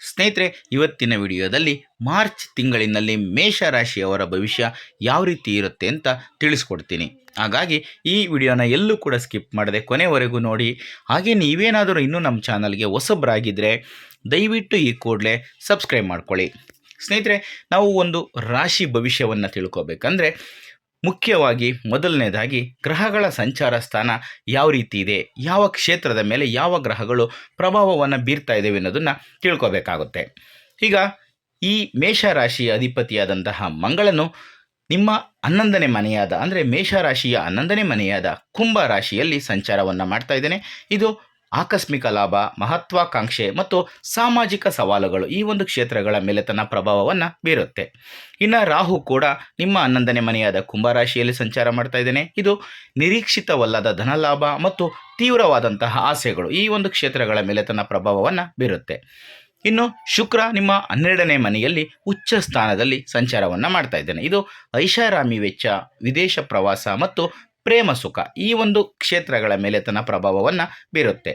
ಸ್ನೇಹಿತರೆ, ಇವತ್ತಿನ ವಿಡಿಯೋದಲ್ಲಿ ಮಾರ್ಚ್ ತಿಂಗಳಿನಲ್ಲಿ ಮೇಷರಾಶಿಯವರ ಭವಿಷ್ಯ ಯಾವ ರೀತಿ ಇರುತ್ತೆ ಅಂತ ತಿಳಿಸ್ಕೊಡ್ತೀನಿ. ಹಾಗಾಗಿ ಈ ವಿಡಿಯೋನ ಎಲ್ಲೂ ಕೂಡ ಸ್ಕಿಪ್ ಮಾಡದೆ ಕೊನೆವರೆಗೂ ನೋಡಿ. ಹಾಗೆ ನೀವೇನಾದರೂ ಇನ್ನೂ ನಮ್ಮ ಚಾನಲ್ಗೆ ಹೊಸಬರಾಗಿದ್ದರೆ ದಯವಿಟ್ಟು ಈ ಕೂಡಲೇ ಸಬ್ಸ್ಕ್ರೈಬ್ ಮಾಡ್ಕೊಳ್ಳಿ. ಸ್ನೇಹಿತರೆ, ನಾವು ಒಂದು ರಾಶಿ ಭವಿಷ್ಯವನ್ನು ತಿಳ್ಕೊಬೇಕಂದ್ರೆ ಮುಖ್ಯವಾಗಿ ಮೊದಲನೇದಾಗಿ ಗ್ರಹಗಳ ಸಂಚಾರ ಸ್ಥಾನ ಯಾವ ರೀತಿ ಇದೆ, ಯಾವ ಕ್ಷೇತ್ರದ ಮೇಲೆ ಯಾವ ಗ್ರಹಗಳು ಪ್ರಭಾವವನ್ನು ಬೀರ್ತಾ ಇದ್ದೇವೆ ಅನ್ನೋದನ್ನು ತಿಳ್ಕೊಬೇಕಾಗುತ್ತೆ. ಈಗ ಈ ಮೇಷರಾಶಿಯ ಅಧಿಪತಿಯಾದಂತಹ ಮಂಗಳನು ನಿಮ್ಮ 11ನೇ ಮನೆಯಾದ ಅಂದರೆ ಮೇಷರಾಶಿಯ 11ನೇ ಮನೆಯಾದ ಕುಂಭ ರಾಶಿಯಲ್ಲಿ ಸಂಚಾರವನ್ನು ಮಾಡ್ತಾ ಇದ್ದೇನೆ. ಇದು ಆಕಸ್ಮಿಕ ಲಾಭ, ಮಹತ್ವಾಕಾಂಕ್ಷೆ ಮತ್ತು ಸಾಮಾಜಿಕ ಸವಾಲುಗಳು ಈ ಒಂದು ಕ್ಷೇತ್ರಗಳ ಮೇಲೆ ತನ್ನ ಪ್ರಭಾವವನ್ನು ಬೀರುತ್ತೆ. ಇನ್ನು ರಾಹು ಕೂಡ ನಿಮ್ಮ 11ನೇ ಮನೆಯಾದ ಕುಂಭರಾಶಿಯಲ್ಲಿ ಸಂಚಾರ ಮಾಡ್ತಾ ಇದ್ದೇನೆ. ಇದು ನಿರೀಕ್ಷಿತವಲ್ಲದ ಧನಲಾಭ ಮತ್ತು ತೀವ್ರವಾದಂತಹ ಆಸೆಗಳು ಈ ಒಂದು ಕ್ಷೇತ್ರಗಳ ಮೇಲೆ ತನ್ನ ಪ್ರಭಾವವನ್ನು ಬೀರುತ್ತೆ. ಇನ್ನು ಶುಕ್ರ ನಿಮ್ಮ 12ನೇ ಮನೆಯಲ್ಲಿ ಉಚ್ಚ ಸ್ಥಾನದಲ್ಲಿ ಸಂಚಾರವನ್ನು ಮಾಡ್ತಾ ಇದ್ದೇನೆ. ಇದು ಐಷಾರಾಮಿ ವೆಚ್ಚ, ವಿದೇಶ ಪ್ರವಾಸ ಮತ್ತು ಪ್ರೇಮ ಸುಖ ಈ ಒಂದು ಕ್ಷೇತ್ರಗಳ ಮೇಲೆ ತನ್ನ ಪ್ರಭಾವವನ್ನು ಬೀರುತ್ತೆ.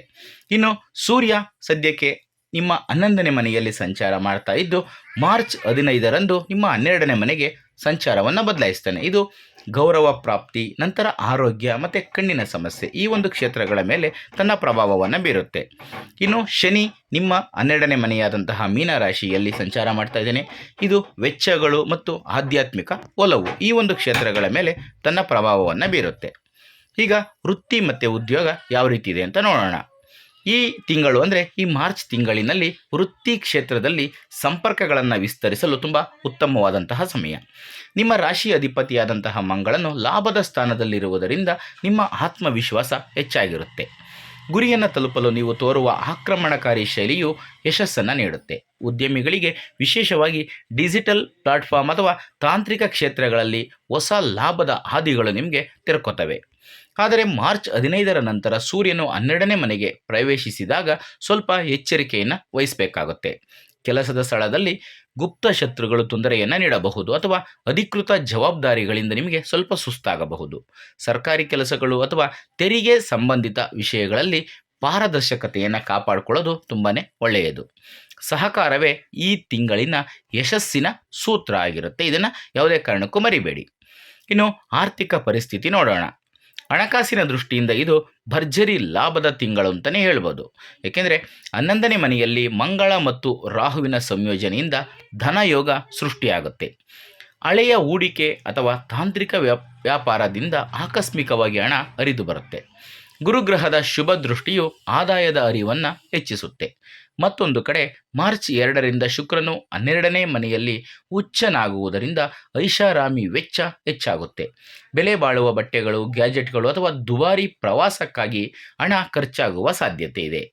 ಇನ್ನು ಸೂರ್ಯ ಸದ್ಯಕ್ಕೆ ನಿಮ್ಮ 11ನೇ ಮನೆಯಲ್ಲಿ ಸಂಚಾರ ಮಾಡ್ತಾ ಇದ್ದು ಮಾರ್ಚ್ 15ರಂದು ನಿಮ್ಮ 12ನೇ ಮನೆಗೆ ಸಂಚಾರವನ್ನು ಬದಲಾಯಿಸ್ತಾನೆ. ಇದು ಗೌರವ ಪ್ರಾಪ್ತಿ, ನಂತರ ಆರೋಗ್ಯ ಮತ್ತು ಕಣ್ಣಿನ ಸಮಸ್ಯೆ ಈ ಒಂದು ಕ್ಷೇತ್ರಗಳ ಮೇಲೆ ತನ್ನ ಪ್ರಭಾವವನ್ನು ಬೀರುತ್ತೆ. ಇನ್ನು ಶನಿ ನಿಮ್ಮ 12ನೇ ಮನೆಯಾದಂತಹ ಮೀನರಾಶಿಯಲ್ಲಿ ಸಂಚಾರ ಮಾಡ್ತಾ ಇದ್ದೇನೆ. ಇದು ವೆಚ್ಚಗಳು ಮತ್ತು ಆಧ್ಯಾತ್ಮಿಕ ಒಲವು ಈ ಒಂದು ಕ್ಷೇತ್ರಗಳ ಮೇಲೆ ತನ್ನ ಪ್ರಭಾವವನ್ನು ಬೀರುತ್ತೆ. ಈಗ ವೃತ್ತಿ ಮತ್ತು ಉದ್ಯೋಗ ಯಾವ ರೀತಿ ಇದೆ ಅಂತ ನೋಡೋಣ. ಈ ತಿಂಗಳು ಅಂದರೆ ಈ ಮಾರ್ಚ್ ತಿಂಗಳಿನಲ್ಲಿ ವೃತ್ತಿ ಕ್ಷೇತ್ರದಲ್ಲಿ ಸಂಪರ್ಕಗಳನ್ನು ವಿಸ್ತರಿಸಲು ತುಂಬ ಉತ್ತಮವಾದಂತಹ ಸಮಯ. ನಿಮ್ಮ ರಾಶಿ ಅಧಿಪತಿಯಾದಂತಹ ಮಂಗಳನು ಲಾಭದ ಸ್ಥಾನದಲ್ಲಿರುವುದರಿಂದ ನಿಮ್ಮ ಆತ್ಮವಿಶ್ವಾಸ ಹೆಚ್ಚಾಗಿರುತ್ತೆ. ಗುರಿಯನ್ನು ತಲುಪಲು ನೀವು ತೋರುವ ಆಕ್ರಮಣಕಾರಿ ಶೈಲಿಯು ಯಶಸ್ಸನ್ನು ನೀಡುತ್ತೆ. ಉದ್ಯಮಿಗಳಿಗೆ ವಿಶೇಷವಾಗಿ ಡಿಜಿಟಲ್ ಪ್ಲಾಟ್ಫಾರ್ಮ್ ಅಥವಾ ತಾಂತ್ರಿಕ ಕ್ಷೇತ್ರಗಳಲ್ಲಿ ಹೊಸ ಲಾಭದ ಹಾದಿಗಳು ನಿಮಗೆ ತೆರೆಕೊತ್ತವೆ. ಆದರೆ ಮಾರ್ಚ್ 15ರ ನಂತರ ಸೂರ್ಯನು 12ನೇ ಮನೆಗೆ ಪ್ರವೇಶಿಸಿದಾಗ ಸ್ವಲ್ಪ ಎಚ್ಚರಿಕೆಯನ್ನು ವಹಿಸಬೇಕಾಗುತ್ತೆ. ಕೆಲಸದ ಸ್ಥಳದಲ್ಲಿ ಗುಪ್ತ ಶತ್ರುಗಳು ತೊಂದರೆಯನ್ನು ನೀಡಬಹುದು ಅಥವಾ ಅಧಿಕೃತ ಜವಾಬ್ದಾರಿಗಳಿಂದ ನಿಮಗೆ ಸ್ವಲ್ಪ ಸುಸ್ತಾಗಬಹುದು. ಸರ್ಕಾರಿ ಕೆಲಸಗಳು ಅಥವಾ ತೆರಿಗೆ ಸಂಬಂಧಿತ ವಿಷಯಗಳಲ್ಲಿ ಪಾರದರ್ಶಕತೆಯನ್ನು ಕಾಪಾಡಿಕೊಳ್ಳೋದು ತುಂಬಾ ಒಳ್ಳೆಯದು. ಸಹಕಾರವೇ ಈ ತಿಂಗಳಿನ ಯಶಸ್ಸಿನ ಸೂತ್ರ ಆಗಿರುತ್ತೆ. ಇದನ್ನು ಯಾವುದೇ ಕಾರಣಕ್ಕೂ ಮರಿಬೇಡಿ. ಇನ್ನು ಆರ್ಥಿಕ ಪರಿಸ್ಥಿತಿ ನೋಡೋಣ. ಹಣಕಾಸಿನ ದೃಷ್ಟಿಯಿಂದ ಇದು ಭರ್ಜರಿ ಲಾಭದ ತಿಂಗಳು ಅಂತಲೇ ಹೇಳ್ಬೋದು. ಏಕೆಂದರೆ 11ನೇ ಮನೆಯಲ್ಲಿ ಮಂಗಳ ಮತ್ತು ರಾಹುವಿನ ಸಂಯೋಜನೆಯಿಂದ ಧನಯೋಗ ಸೃಷ್ಟಿಯಾಗುತ್ತೆ. ಹಳೆಯ ಹೂಡಿಕೆ ಅಥವಾ ತಾಂತ್ರಿಕ ವ್ಯಾಪಾರದಿಂದ ಆಕಸ್ಮಿಕವಾಗಿ ಹಣ ಹರಿದು ಬರುತ್ತೆ. ಗುರುಗ್ರಹದ ಶುಭ ದೃಷ್ಟಿಯು ಆದಾಯದ ಅರಿವನ್ನು ಹೆಚ್ಚಿಸುತ್ತೆ. ಮತ್ತೊಂದು ಕಡೆ ಮಾರ್ಚ್ 2ರಿಂದ ಶುಕ್ರನು 12ನೇ ಮನೆಯಲ್ಲಿ ಉಚ್ಚನಾಗುವುದರಿಂದ ಐಷಾರಾಮಿ ವೆಚ್ಚ ಹೆಚ್ಚಾಗುತ್ತೆ. ಬೆಲೆ ಬಾಳುವ ಬಟ್ಟೆಗಳು, ಗ್ಯಾಜೆಟ್ಗಳು ಅಥವಾ ದುಬಾರಿ ಪ್ರವಾಸಕ್ಕಾಗಿ ಹಣ ಖರ್ಚಾಗುವ ಸಾಧ್ಯತೆ ಇದೆ.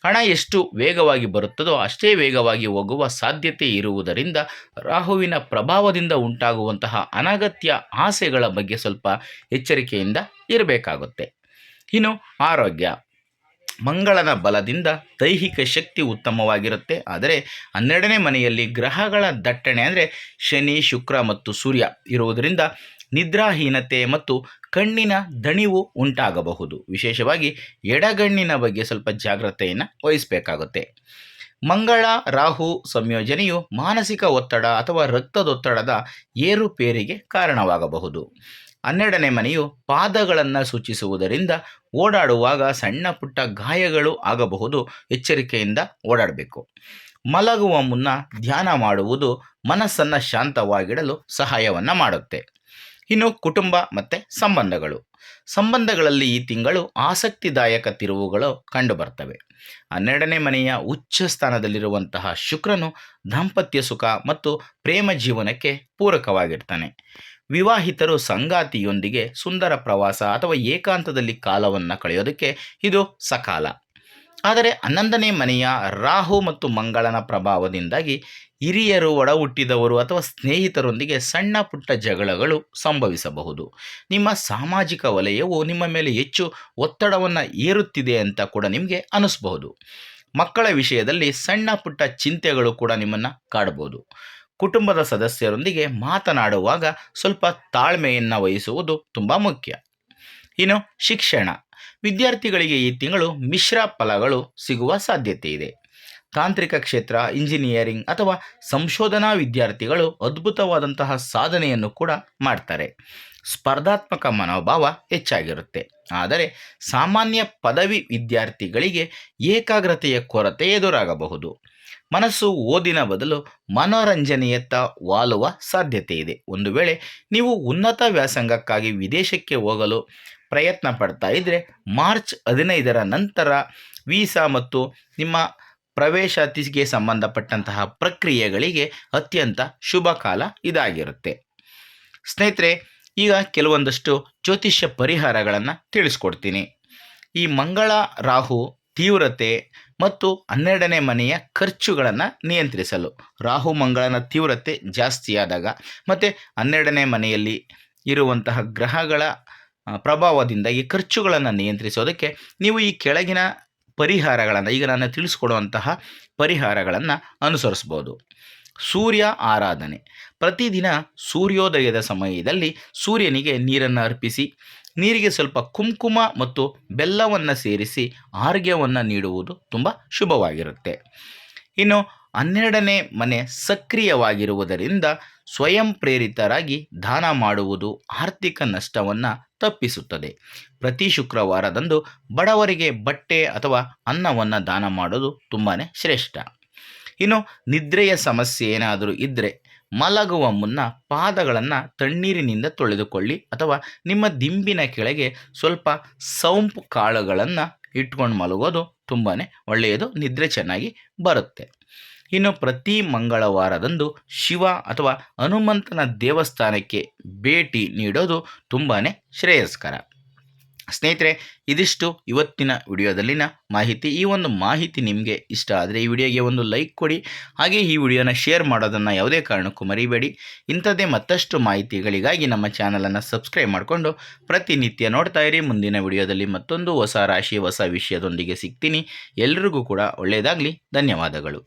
ಹಣ ಎಷ್ಟು ವೇಗವಾಗಿ ಬರುತ್ತದೋ ಅಷ್ಟೇ ವೇಗವಾಗಿ ಹೋಗುವ ಸಾಧ್ಯತೆ ಇರುವುದರಿಂದ ರಾಹುವಿನ ಪ್ರಭಾವದಿಂದ ಉಂಟಾಗುವಂತಹ ಅನಗತ್ಯ ಆಸೆಗಳ ಬಗ್ಗೆ ಸ್ವಲ್ಪ ಎಚ್ಚರಿಕೆಯಿಂದ ಇರಬೇಕಾಗುತ್ತೆ. ಇನ್ನು ಆರೋಗ್ಯ. ಮಂಗಳನ ಬಲದಿಂದ ದೈಹಿಕ ಶಕ್ತಿ ಉತ್ತಮವಾಗಿರುತ್ತೆ. ಆದರೆ 12ನೇ ಮನೆಯಲ್ಲಿ ಗ್ರಹಗಳ ದಟ್ಟಣೆ ಅಂದರೆ ಶನಿ, ಶುಕ್ರ ಮತ್ತು ಸೂರ್ಯ ಇರುವುದರಿಂದ ನಿದ್ರಾಹೀನತೆ ಮತ್ತು ಕಣ್ಣಿನ ದಣಿವು ಉಂಟಾಗಬಹುದು. ವಿಶೇಷವಾಗಿ ಎಡಗಣ್ಣಿನ ಬಗ್ಗೆ ಸ್ವಲ್ಪ ಜಾಗ್ರತೆಯನ್ನು ವಹಿಸಬೇಕಾಗುತ್ತೆ. ಮಂಗಳ ರಾಹು ಸಂಯೋಜನೆಯು ಮಾನಸಿಕ ಒತ್ತಡ ಅಥವಾ ರಕ್ತದೊತ್ತಡದ ಏರುಪೇರಿಗೆ ಕಾರಣವಾಗಬಹುದು. 12ನೇ ಮನೆಯು ಪಾದಗಳನ್ನು ಸೂಚಿಸುವುದರಿಂದ ಓಡಾಡುವಾಗ ಸಣ್ಣ ಪುಟ್ಟ ಗಾಯಗಳು ಆಗಬಹುದು. ಎಚ್ಚರಿಕೆಯಿಂದ ಓಡಾಡಬೇಕು. ಮಲಗುವ ಮುನ್ನ ಧ್ಯಾನ ಮಾಡುವುದು ಮನಸ್ಸನ್ನು ಶಾಂತವಾಗಿಡಲು ಸಹಾಯವನ್ನು ಮಾಡುತ್ತೆ. ಇನ್ನು ಕುಟುಂಬ ಮತ್ತು ಸಂಬಂಧಗಳಲ್ಲಿ ಈ ತಿಂಗಳು ಆಸಕ್ತಿದಾಯಕ ತಿರುವುಗಳು ಕಂಡುಬರ್ತವೆ. 12ನೇ ಮನೆಯ ಉಚ್ಚ ಸ್ಥಾನದಲ್ಲಿರುವಂತಹ ಶುಕ್ರನು ದಾಂಪತ್ಯ ಸುಖ ಮತ್ತು ಪ್ರೇಮ ಜೀವನಕ್ಕೆ ಪೂರಕವಾಗಿರ್ತಾನೆ. ವಿವಾಹಿತರು ಸಂಗಾತಿಯೊಂದಿಗೆ ಸುಂದರ ಪ್ರವಾಸ ಅಥವಾ ಏಕಾಂತದಲ್ಲಿ ಕಾಲವನ್ನು ಕಳೆಯೋದಕ್ಕೆ ಇದು ಸಕಾಲ. ಆದರೆ 11ನೇ ಮನೆಯ ರಾಹು ಮತ್ತು ಮಂಗಳನ ಪ್ರಭಾವದಿಂದಾಗಿ ಹಿರಿಯರು, ಒಡ ಹುಟ್ಟಿದವರು ಅಥವಾ ಸ್ನೇಹಿತರೊಂದಿಗೆ ಸಣ್ಣ ಪುಟ್ಟ ಜಗಳಗಳು ಸಂಭವಿಸಬಹುದು. ನಿಮ್ಮ ಸಾಮಾಜಿಕ ವಲಯವು ನಿಮ್ಮ ಮೇಲೆ ಹೆಚ್ಚು ಒತ್ತಡವನ್ನು ಏರುತ್ತಿದೆ ಅಂತ ಕೂಡ ನಿಮಗೆ ಅನ್ನಿಸ್ಬಹುದು. ಮಕ್ಕಳ ವಿಷಯದಲ್ಲಿ ಸಣ್ಣ ಪುಟ್ಟ ಚಿಂತೆಗಳು ಕೂಡ ನಿಮ್ಮನ್ನು ಕಾಡಬಹುದು. ಕುಟುಂಬದ ಸದಸ್ಯರೊಂದಿಗೆ ಮಾತನಾಡುವಾಗ ಸ್ವಲ್ಪ ತಾಳ್ಮೆಯನ್ನು ವಹಿಸುವುದು ತುಂಬ ಮುಖ್ಯ. ಇನ್ನು ಶಿಕ್ಷಣ. ವಿದ್ಯಾರ್ಥಿಗಳಿಗೆ ಈ ತಿಂಗಳು ಮಿಶ್ರ ಫಲಗಳು ಸಿಗುವ ಸಾಧ್ಯತೆ ಇದೆ. ತಾಂತ್ರಿಕ ಕ್ಷೇತ್ರ, ಇಂಜಿನಿಯರಿಂಗ್ ಅಥವಾ ಸಂಶೋಧನಾ ವಿದ್ಯಾರ್ಥಿಗಳು ಅದ್ಭುತವಾದಂತಹ ಸಾಧನೆಯನ್ನು ಕೂಡ ಮಾಡ್ತಾರೆ. ಸ್ಪರ್ಧಾತ್ಮಕ ಮನೋಭಾವ ಹೆಚ್ಚಾಗಿರುತ್ತೆ. ಆದರೆ ಸಾಮಾನ್ಯ ಪದವಿ ವಿದ್ಯಾರ್ಥಿಗಳಿಗೆ ಏಕಾಗ್ರತೆಯ ಕೊರತೆ ಎದುರಾಗಬಹುದು. ಮನಸ್ಸು ಓದಿನ ಬದಲು ಮನೋರಂಜನೆಯತ್ತ ವಾಲುವ ಸಾಧ್ಯತೆ ಇದೆ. ಒಂದು ವೇಳೆ ನೀವು ಉನ್ನತ ವ್ಯಾಸಂಗಕ್ಕಾಗಿ ವಿದೇಶಕ್ಕೆ ಹೋಗಲು ಪ್ರಯತ್ನ ಪಡ್ತಾ ಇದ್ದರೆ ಮಾರ್ಚ್ 15ರ ನಂತರ ವೀಸಾ ಮತ್ತು ನಿಮ್ಮ ಪ್ರವೇಶಾತಿಗೆ ಸಂಬಂಧಪಟ್ಟಂತಹ ಪ್ರಕ್ರಿಯೆಗಳಿಗೆ ಅತ್ಯಂತ ಶುಭ ಕಾಲ ಇದಾಗಿರುತ್ತೆ. ಸ್ನೇಹಿತರೆ, ಈಗ ಕೆಲವೊಂದಷ್ಟು ಜ್ಯೋತಿಷ್ಯ ಪರಿಹಾರಗಳನ್ನು ತಿಳಿಸ್ಕೊಡ್ತೀನಿ. ಈ ಮಂಗಳ ರಾಹು ತೀವ್ರತೆ ಮತ್ತು 12ನೇ ಮನೆಯ ಖರ್ಚುಗಳನ್ನು ನಿಯಂತ್ರಿಸಲು, ರಾಹು ಮಂಗಳನ ತೀವ್ರತೆ ಜಾಸ್ತಿಯಾದಾಗ ಮತ್ತು 12ನೇ ಮನೆಯಲ್ಲಿ ಇರುವಂತಹ ಗ್ರಹಗಳ ಪ್ರಭಾವದಿಂದ ಈ ಖರ್ಚುಗಳನ್ನು ನಿಯಂತ್ರಿಸೋದಕ್ಕೆ ನೀವು ಈ ಕೆಳಗಿನ ಪರಿಹಾರಗಳನ್ನು, ಈಗ ನಾನು ತಿಳಿಸ್ಕೊಡುವಂತಹ ಪರಿಹಾರಗಳನ್ನು ಅನುಸರಿಸ್ಬೋದು. ಸೂರ್ಯ ಆರಾಧನೆ. ಪ್ರತಿದಿನ ಸೂರ್ಯೋದಯದ ಸಮಯದಲ್ಲಿ ಸೂರ್ಯನಿಗೆ ನೀರನ್ನು ಅರ್ಪಿಸಿ, ನೀರಿಗೆ ಸ್ವಲ್ಪ ಕುಂಕುಮ ಮತ್ತು ಬೆಲ್ಲವನ್ನು ಸೇರಿಸಿ ಆರ್ಘ್ಯವನ್ನು ನೀಡುವುದು ತುಂಬ ಶುಭವಾಗಿರುತ್ತೆ. ಇನ್ನು 12ನೇ ಮನೆ ಸಕ್ರಿಯವಾಗಿರುವುದರಿಂದ ಸ್ವಯಂ ಪ್ರೇರಿತರಾಗಿ ದಾನ ಮಾಡುವುದು ಆರ್ಥಿಕ ನಷ್ಟವನ್ನು ತಪ್ಪಿಸುತ್ತದೆ. ಪ್ರತಿ ಶುಕ್ರವಾರದಂದು ಬಡವರಿಗೆ ಬಟ್ಟೆ ಅಥವಾ ಅನ್ನವನ್ನು ದಾನ ಮಾಡೋದು ತುಂಬಾ ಶ್ರೇಷ್ಠ. ಇನ್ನು ನಿದ್ರೆಯ ಸಮಸ್ಯೆ ಏನಾದರೂ ಇದ್ದರೆ ಮಲಗುವ ಮುನ್ನ ಪಾದಗಳನ್ನು ತಣ್ಣೀರಿನಿಂದ ತೊಳೆದುಕೊಳ್ಳಿ ಅಥವಾ ನಿಮ್ಮ ದಿಂಬಿನ ಕೆಳಗೆ ಸ್ವಲ್ಪ ಸೌಂಪು ಕಾಳುಗಳನ್ನು ಇಟ್ಕೊಂಡು ಮಲಗೋದು ತುಂಬಾ ಒಳ್ಳೆಯದು. ನಿದ್ರೆ ಚೆನ್ನಾಗಿ ಬರುತ್ತೆ. ಇನ್ನು ಪ್ರತಿ ಮಂಗಳವಾರದಂದು ಶಿವ ಅಥವಾ ಹನುಮಂತನ ದೇವಸ್ಥಾನಕ್ಕೆ ಭೇಟಿ ನೀಡೋದು ತುಂಬಾ ಶ್ರೇಯಸ್ಕರ. ಸ್ನೇಹಿತರೆ, ಇದಿಷ್ಟು ಇವತ್ತಿನ ವಿಡಿಯೋದಲ್ಲಿನ ಮಾಹಿತಿ. ಈ ಒಂದು ಮಾಹಿತಿ ನಿಮಗೆ ಇಷ್ಟ ಆದರೆ ಈ ವಿಡಿಯೋಗೆ ಒಂದು ಲೈಕ್ ಕೊಡಿ. ಹಾಗೆ ಈ ವಿಡಿಯೋನ ಶೇರ್ ಮಾಡೋದನ್ನು ಯಾವುದೇ ಕಾರಣಕ್ಕೂ ಮರಿಬೇಡಿ. ಇಂಥದ್ದೇ ಮತ್ತಷ್ಟು ಮಾಹಿತಿಗಳಿಗಾಗಿ ನಮ್ಮ ಚಾನಲನ್ನು ಸಬ್ಸ್ಕ್ರೈಬ್ ಮಾಡಿಕೊಂಡು ಪ್ರತಿನಿತ್ಯ ನೋಡ್ತಾ ಇರಿ. ಮುಂದಿನ ವಿಡಿಯೋದಲ್ಲಿ ಮತ್ತೊಂದು ಹೊಸ ರಾಶಿ ಹೊಸ ವಿಷಯದೊಂದಿಗೆ ಸಿಗ್ತೀನಿ. ಎಲ್ರಿಗೂ ಕೂಡ ಒಳ್ಳೆಯದಾಗಲಿ. ಧನ್ಯವಾದಗಳು.